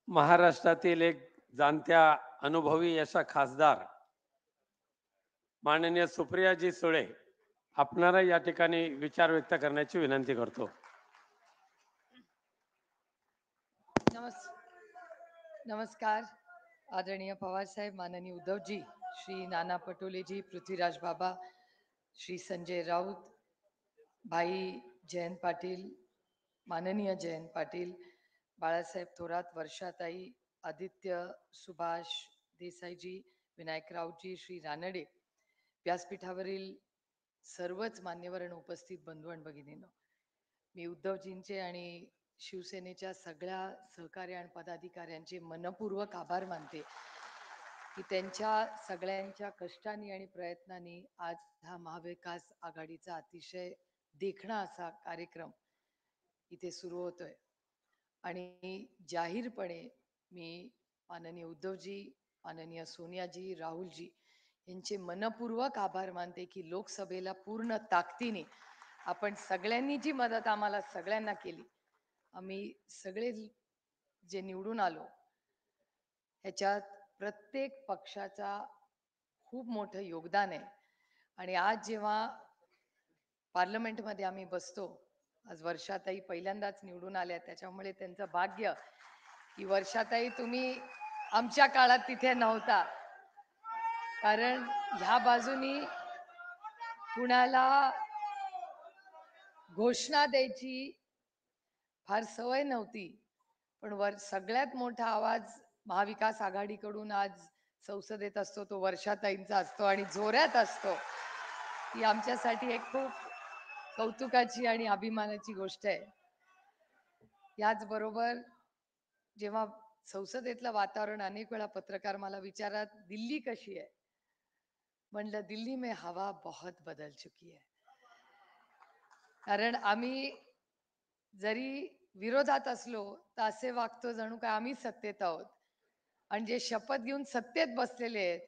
महाराष्ट्रातील एक जाणत्या अनुभवी अशा खासदार माननीय सुप्रियाजी सुळे आपणाला या ठिकाणी विचार व्यक्त करण्याची विनंती करतो. नमस् नमस्कार आदरणीय पवार साहेब, माननीय उद्धवजी, श्री नाना पटोलेजी, पृथ्वीराज बाबा, श्री संजय राऊत, भाई जयंत पाटील, माननीय जयंत पाटील, बाळासाहेब थोरात, वर्षाताई, आदित्य, सुभाष देसाईजी, विनायकरावजी, श्री रानडे, व्यासपीठावरील सर्वच मान्यवर आणि उपस्थित बंधू आणि भगिनींनो, मी उद्धवजींचे आणि शिवसेनेच्या सगळ्या सहकारी आणि पदाधिकाऱ्यांचे मनपूर्वक आभार मानते की त्यांच्या सगळ्यांच्या कष्टाने आणि प्रयत्नांनी आज हा महाविकास आघाडीचा अतिशय देखणा असा कार्यक्रम इथे सुरू होतोय. आणि जाहीरपणे मी माननीय उद्धवजी, माननीय सोनियाजी, राहुलजी यांचे मनपूर्वक आभार मानते की लोकसभेला पूर्ण ताकदीने आपण सगळ्यांनी जी मदत आम्हाला सगळ्यांना केली, आम्ही सगळे जे निवडून आलो ह्याच्यात प्रत्येक पक्षाचा खूप मोठं योगदान आहे. आणि आज जेव्हा पार्लमेंटमध्ये आम्ही बसतो, आज वर्षाताई पहिल्यांदाच निवडून आल्या, त्याच्यामुळे त्यांचं भाग्य की वर्षाताई तुम्ही आमच्या काळात तिथे नव्हता, कारण ह्या बाजूनी कुणाला घोषणा द्यायची फार सवय नव्हती, पण सगळ्यात मोठा आवाज महाविकास आघाडीकडून आज संसदेत असतो तो वर्षाताईंचा असतो आणि जोरात असतो. ही आमच्यासाठी एक खूप कौतुकाची आणि अभिमानाची गोष्ट आहे. याचबरोबर जेव्हा संसदेतलं वातावरण, अनेक वेळा पत्रकार मला विचारतात दिल्ली कशी आहे, म्हणलं दिल्ली में हवा बहुत बदल चुकी है. कारण आम्ही जरी विरोधात असलो तर असे वागतो जणू काय आम्ही सत्तेत आहोत, आणि जे शपथ घेऊन सत्तेत बसलेले आहेत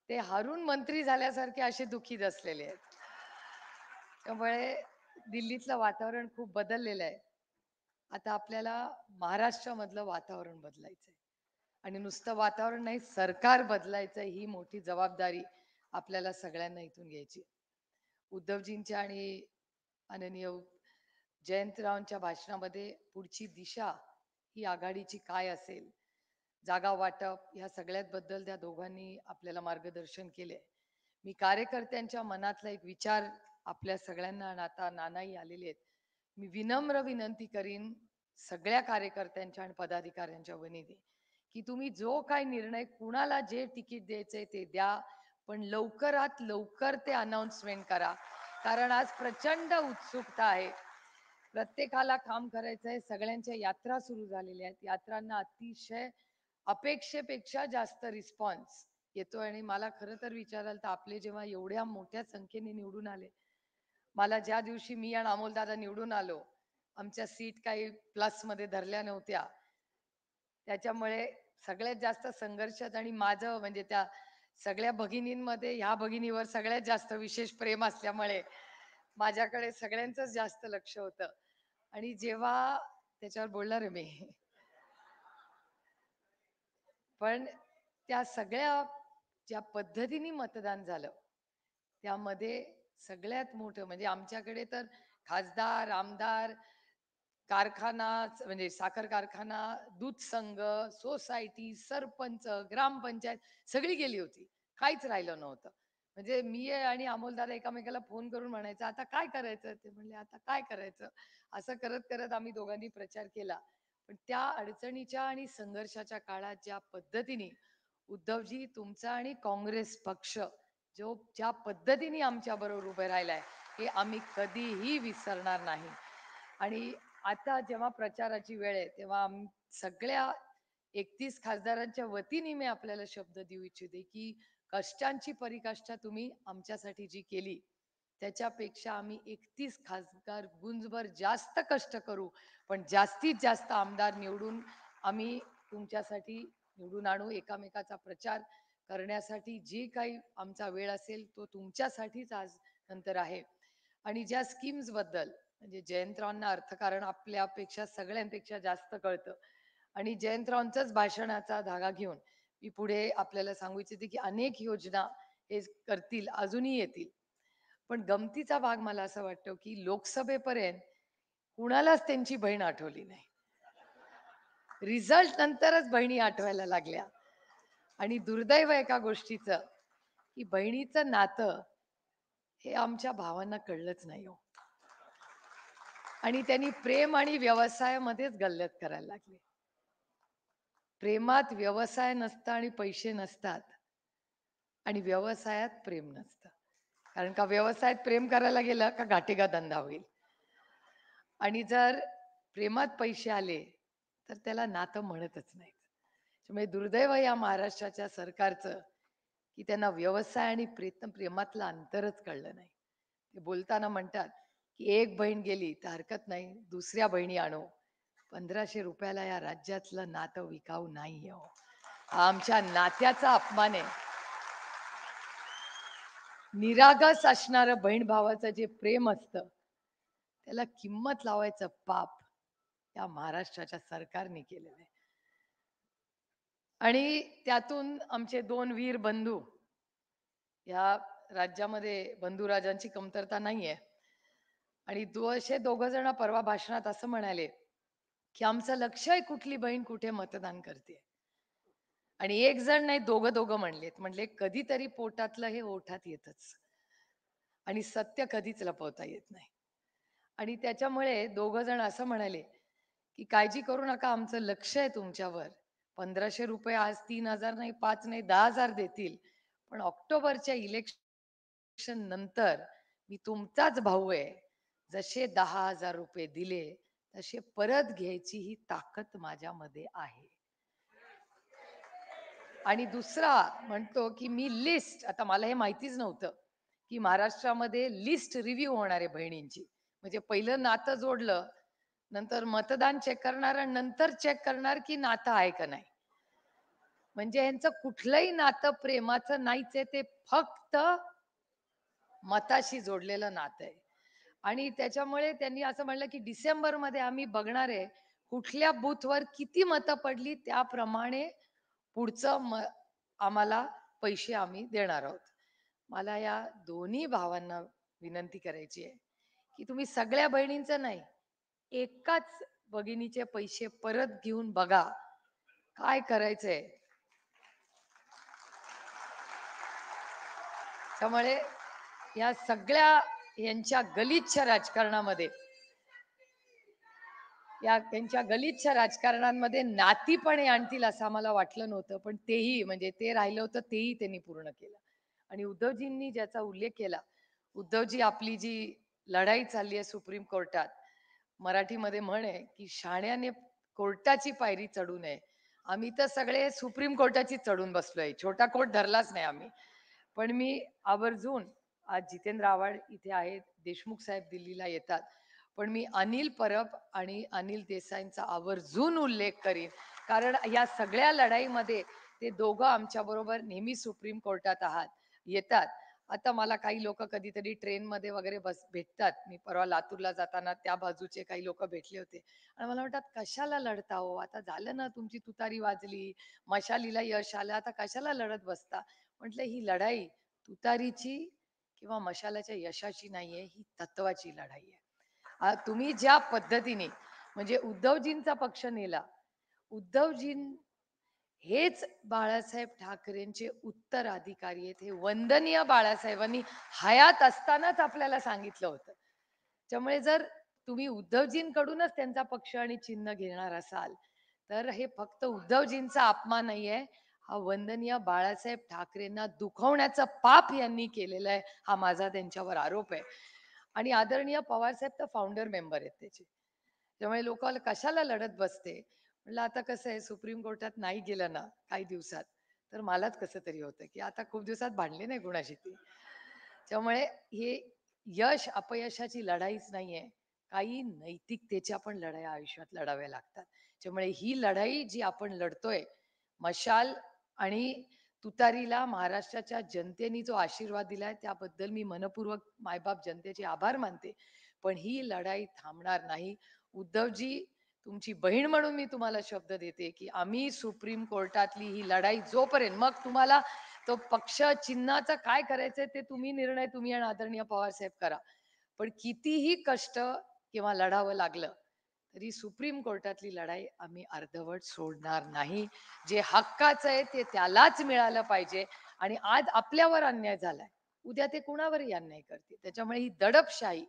ते हारून मंत्री झाल्यासारखे असे दुःखी असलेले आहेत. त्यामुळे दिल्लीतलं वातावरण खूप बदललेलं आहे. आता आपल्याला महाराष्ट्रामधलं वातावरण बदलायचंय, आणि नुसतं वातावरण नाही, सरकार बदलायचं, ही मोठी जबाबदारी आपल्याला सगळ्यांना इथून घ्यायची. उद्धवजींच्या आणि माननीय जयंतरावांच्या भाषणामध्ये पुढची दिशा ही आघाडीची काय असेल, जागा वाटप ह्या सगळ्यात बद्दल त्या दोघांनी आपल्याला मार्गदर्शन केले. मी कार्यकर्त्यांच्या मनातला एक विचार आपल्या सगळ्यांना, आणि आता नानाही आलेले आहेत, मी विनम्र विनंती करीन सगळ्या कार्यकर्त्यांच्या आणि पदाधिकाऱ्यांच्या वतीने की तुम्ही जो काय निर्णय, कुणाला जे तिकीट द्यायचंय ते द्या, पण लवकरात लवकर ते अनाउन्समेंट करा, कारण आज प्रचंड उत्सुकता आहे. प्रत्येकाला काम करायचंय, सगळ्यांच्या यात्रा सुरू झालेल्या आहेत, यात्रांना अतिशय अपेक्षेपेक्षा जास्त रिस्पॉन्स येतोय. आणि मला खरं तर विचाराल तर आपले जेव्हा एवढ्या मोठ्या संख्येने निवडून आले, मला ज्या दिवशी मी आणि अमोलदादा निवडून आलो, आमच्या सीट काही प्लसमध्ये धरल्या नव्हत्या, त्याच्यामुळे सगळ्यात जास्त संघर्षात, आणि माझं म्हणजे त्या सगळ्या भगिनींमध्ये ह्या भगिनीवर सगळ्यात जास्त विशेष प्रेम असल्यामुळे माझ्याकडे सगळ्यांचंच जास्त लक्ष होतं. आणि जेव्हा त्याच्यावर बोलणार आहे मी, पण त्या सगळ्या ज्या पद्धतीने मतदान झालं त्यामध्ये सगळ्यात मोठं म्हणजे आमच्याकडे तर खासदार, आमदार, कारखाना म्हणजे साखर कारखाना, दूध संघ, सोसायटी, सरपंच, ग्रामपंचायत सगळी गेली होती, काहीच राहिलं नव्हतं. म्हणजे मी आणि अमोलदादा एकामेकाला फोन करून म्हणायचं आता काय करायचं, ते म्हणले आता काय करायचं, असं करत करत आम्ही दोघांनी प्रचार केला. पण त्या अडचणीच्या आणि संघर्षाच्या काळात ज्या पद्धतीने उद्धवजी तुमचा आणि काँग्रेस पक्ष जो ज्या पद्धतीने आमच्या बरोबर उभे राहिलाय, हे आम्ही कधीही विसरणार नाही. आणि आता जेव्हा प्रचाराची वेळ आहे तेव्हा सगळ्या 31 खासदारांच्या वतीने मी आपल्याला शब्द देऊ इच्छिते की कष्टांची परिकाष्ठा तुम्ही आमच्यासाठी जी केली त्याच्यापेक्षा आम्ही 31 खासदार गुंजभर जास्त कष्ट करू, पण जास्तीत जास्त आमदार निवडून आम्ही तुमच्यासाठी निवडून आणू. एकामेकाचा प्रचार करण्यासाठी जी काही आमचा वेळ असेल तो तुमच्यासाठीच आज नंतर आहे. आणि ज्या स्कीम्स बद्दल म्हणजे जयंतरावांना अर्थकारण आपल्यापेक्षा सगळ्यांपेक्षा जास्त कळतं, आणि जयंतरावांचंच भाषणाचा धागा घेऊन मी पुढे आपल्याला सांगू इच्छिते की अनेक योजना हे करतील, अजूनही येतील. पण गमतीचा भाग मला असं वाटतं की लोकसभेपर्यंत कुणालाच त्यांची बहीण आठवली नाही. रिझल्ट नंतरच बहिणी आठवायला लागल्या. आणि दुर्दैव एका गोष्टीचं की बहिणीचं नातं हे आमच्या भावांना कळलंच नाही हो. आणि त्यांनी प्रेम आणि व्यवसायामध्येच गल्लत करायला लागले. प्रेमात व्यवसाय नसतं आणि पैसे नसतात आणि व्यवसायात प्रेम नसतं. कारण का व्यवसायात प्रेम करायला गेलं का घाटे का धंदा होईल. आणि जर प्रेमात पैसे आले तर त्याला नातं म्हणतच नाही. त्यामुळे दुर्दैव या महाराष्ट्राच्या सरकारचं की त्यांना व्यवसाय आणि प्रेमातलं अंतरच कळलं नाही. ते बोलताना म्हणतात की एक बहीण गेली तर हरकत नाही, दुसऱ्या बहिणी आणू. 1500 रुपयाला या राज्यातलं नातं विकाऊ नाही हो. हा आमच्या नात्याचा अपमान आहे. निरागस असणारं बहीण भावाचं जे प्रेम असतं त्याला किंमत लावायचं पाप या महाराष्ट्राच्या सरकारने केलेलं आहे. आणि त्यातून आमचे 2 वीर बंधू, या राज्यामध्ये बंधुराजांची कमतरता नाहीये. आणि असे दोघ जण परवा भाषणात असं म्हणाले की आमचं लक्ष आहे कुठली बहीण कुठे मतदान करते. आणि एक जण नाही, दोघं दोघं म्हणलेत. म्हणले कधीतरी पोटातलं हे ओठात येतच आणि सत्य कधीच लपवता येत नाही. आणि त्याच्यामुळे दोघं जण असं म्हणाले की काळजी करू नका, आमचं लक्ष आहे तुमच्यावर. 1500 रुपये आज 3000 नाही, 5 नाही, 10,000 देतील, पण ऑक्टोबरच्या इलेक्शन नंतर मी तुमचाच भाऊ आहे. जसे 10,000 रुपये दिले तसे परत घ्यायची ही ताकद माझ्यामध्ये आहे. आणि दुसरा म्हणतो की मी लिस्ट, आता मला हे माहितीच नव्हतं की महाराष्ट्रामध्ये लिस्ट रिव्ह्यू होणार आहे बहिणींची. म्हणजे पहिलं नातं जोडलं, नंतर मतदान चेक करणार आणि नंतर चेक करणार की नातं आहे का नाही. म्हणजे यांचं कुठलंही नातं प्रेमाचं नाहीच आहे, ते फक्त मताशी जोडलेलं नातं आहे. आणि त्याच्यामुळे त्यांनी असं म्हणलं की डिसेंबरमध्ये आम्ही बघणार आहे कुठल्या बूथवर किती मतं पडली, त्याप्रमाणे पुढचं आम्हाला पैसे आम्ही देणार आहोत. मला या दोन्ही भावांना विनंती करायची आहे की तुम्ही सगळ्या बहिणींचं नाही, एकाच भगिनीचे पैसे परत घेऊन बघा काय करायचंय. त्यामुळे या सगळ्या यांच्या गलिच्छ राजकारणामध्ये, या त्यांच्या गलिच्छ राजकारणांमध्ये नातीपणे आणतील असं आम्हाला वाटलं नव्हतं, पण तेही म्हणजे ते राहिलं होतं तेही त्यांनी पूर्ण केलं. आणि उद्धवजींनी ज्याचा उल्लेख केला, उद्धवजी आपली जी लढाई चालली आहे सुप्रीम कोर्टात, मराठीमध्ये म्हण आहे की शाण्याने कोर्टाची पायरी चढू नये. आम्ही तर सगळे सुप्रीम कोर्टाची चढून बसलोय, छोटा कोर्ट धरलाच नाही आम्ही. पण मी आवर्जून, आज जितेंद्र आव्हाड इथे आहेत, देशमुख साहेब दिल्लीला येतात, पण मी अनिल परब आणि अनिल देसाईंचा आवर्जून उल्लेख करीन. कारण या सगळ्या लढाईमध्ये ते दोघं आमच्या बरोबर नेहमी सुप्रीम कोर्टात येतात. आता मला काही लोक कधीतरी ट्रेनमध्ये वगैरे भेटतात. मी परवा लातूरला जाताना त्या बाजूचे काही लोक भेटले होते आणि मला म्हणतात कशाला लढता हो, आता झालं ना, तुमची तुतारी वाजली, मशालीला यश आलं, आता कशाला लढत बसता. म्हटलं ही लढाई तुतारीची किंवा मशालाच्या यशाची नाहीये, ही तत्वाची लढाई आहे. तुम्ही ज्या पद्धतीने म्हणजे उद्धवजींचा पक्ष नेला, उद्धवजी हेच बाळासाहेब ठाकरेंचे उत्तराधिकारी आहेत, हे वंदनीय बाळासाहेबांनी हयात असतानाच आपल्याला सांगितलं होतं. त्यामुळे जर तुम्ही उद्धवजींकडूनच त्यांचा पक्ष आणि चिन्ह घेणार असाल तर हे फक्त उद्धवजींचा अपमान नाहीये, हा वंदनीय बाळासाहेब ठाकरेंना दुखवण्याचं पाप यांनी केलेलं आहे, हा माझा त्यांच्यावर आरोप आहे. आणि आदरणीय पवारसाहेब तर फाउंडर मेंबर आहेत त्याचे. त्यामुळे लोकांना कशाला लढत बसते. म्हटलं आता कसं आहे, सुप्रीम कोर्टात नाही गेलं ना काही दिवसात तर मलाच कसं तरी होतं की आता खूप दिवसात भांडले नाही कुणाशी ती. त्यामुळे हे यश अपयशाची लढाईच नाहीये, काही नैतिकतेच्या पण लढाई आयुष्यात लढाव्या लागतात. त्यामुळे ही लढाई जी आपण लढतोय, मशाल आणि तुतारीला महाराष्ट्राच्या जनतेने जो आशीर्वाद दिलाय त्याबद्दल मी मनपूर्वक मायबाप जनतेचे आभार मानते. पण ही लढाई थांबणार नाही. उद्धवजी तुमची बहीण म्हणून मी तुम्हाला शब्द देते, की आम्ही सुप्रीम कोर्टातली ही लढाई जोपर्यंत मग तुम्हाला तो पक्ष चिन्हाचं काय करायचंय ते निर्णय तुम्ही आणि आदरणीय पवार साहेब करा. पण कितीही कष्ट किंवा लढावं लागलं, तरी सुप्रीम कोर्टातली लढाई आम्ही अर्धवट सोडणार नाही. जे हक्काचं आहे ते त्यालाच मिळालं पाहिजे आणि आज आपल्यावर अन्याय झालाय. उद्या ते कुणावरही अन्याय करतील. त्याच्यामुळे ही दडपशाही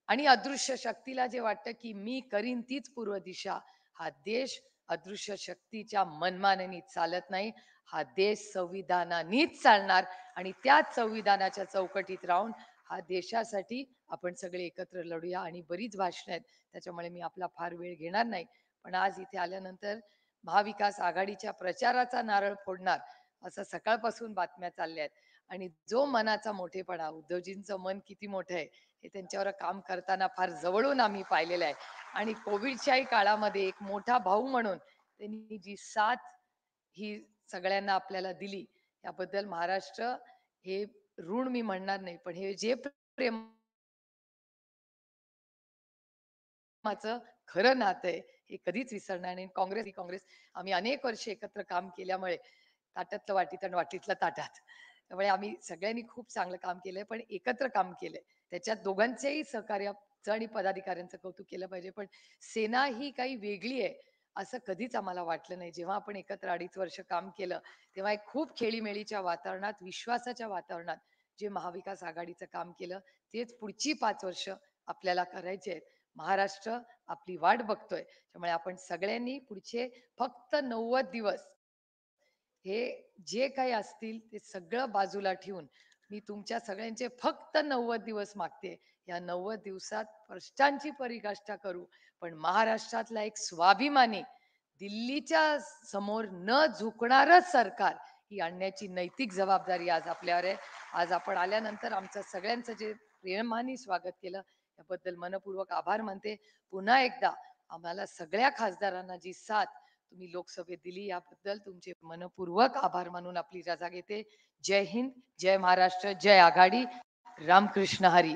आणि अदृश्य शक्तीला जे वाटतं की मी करीन तीच पूर्व दिशा, हा देश अदृश्य शक्तीच्या मनमानेनी चालत नाही. हा देश संविधानानीच चालणार आणि त्याच संविधानाच्या चौकटीत राहून हा देशासाठी आपण सगळे एकत्र लढूया. आणि बरीच भाषणं आहेत, त्याच्यामुळे मी आपला फार वेळ घेणार नाही. पण आज इथे आल्यानंतर महाविकास आघाडीच्या प्रचाराचा नारळ फोडणार असं सकाळपासून बातम्या चालल्या आहेत. आणि जो मनाचा मोठेपणा, उद्धवजींचं मन किती मोठं आहे हे त्यांच्यावर काम करताना फार जवळून आम्ही पाहिलेलं आहे. आणि कोविडच्याही काळामध्ये एक मोठा भाऊ म्हणून त्यांनी जी साथ ही सगळ्यांना आपल्याला दिली, याबद्दल महाराष्ट्र हे ऋण मी म्हणणार नाही, पण हे जे प्रेमाचं खरं नातं आहे हे कधीच विसरणार नाही. काँग्रेस आम्ही अनेक वर्ष एकत्र काम केल्यामुळे ताटातलं वाटीत आणि वाटीतलं ताटात, त्यामुळे आम्ही सगळ्यांनी खूप चांगलं काम केलंय, पण एकत्र काम केलंय. त्याच्यात दोघांच्याही सहकार्याचं आणि पदाधिकाऱ्यांचं कौतुक केलं पाहिजे. पण सेना ही काही वेगळी आहे असं कधीच आम्हाला वाटलं नाही. जेव्हा आपण एकत्र 2.5 वर्ष काम केलं, तेव्हा एक खूप खेळीमेळीच्या वातावरणात, विश्वासाच्या वातावरणात जे महाविकास आघाडीचं काम केलं, तेच पुढची 5 वर्ष आपल्याला करायचे आहेत. महाराष्ट्र आपली वाट बघतोय. त्यामुळे आपण सगळ्यांनी पुढचे फक्त 90 दिवस हे जे काही असतील ते सगळं बाजूला ठेवून मी तुमच्या सगळ्यांचे फक्त 90 दिवस मागते. या 90 दिवसात कष्टांची पराकाष्ठा करू, पण महाराष्ट्रातला एक स्वाभिमानी, दिल्लीच्या समोर न झुकणारं सरकार ही आणण्याची नैतिक जबाबदारी आज आपल्यावर आहे. आज आपण आल्यानंतर आमचं सगळ्यांचं जे प्रेमाने स्वागत केलं, याबद्दल मनपूर्वक आभार मानते. पुन्हा एकदा आम्हाला सगळ्या खासदारांना जी साथ तुम्ही लोकसभेत दिली, याबद्दल तुमचे मनपूर्वक आभार मानून आपली रजा घेते. जय हिंद, जय महाराष्ट्र, जय आघाडी. रामकृष्ण हरी.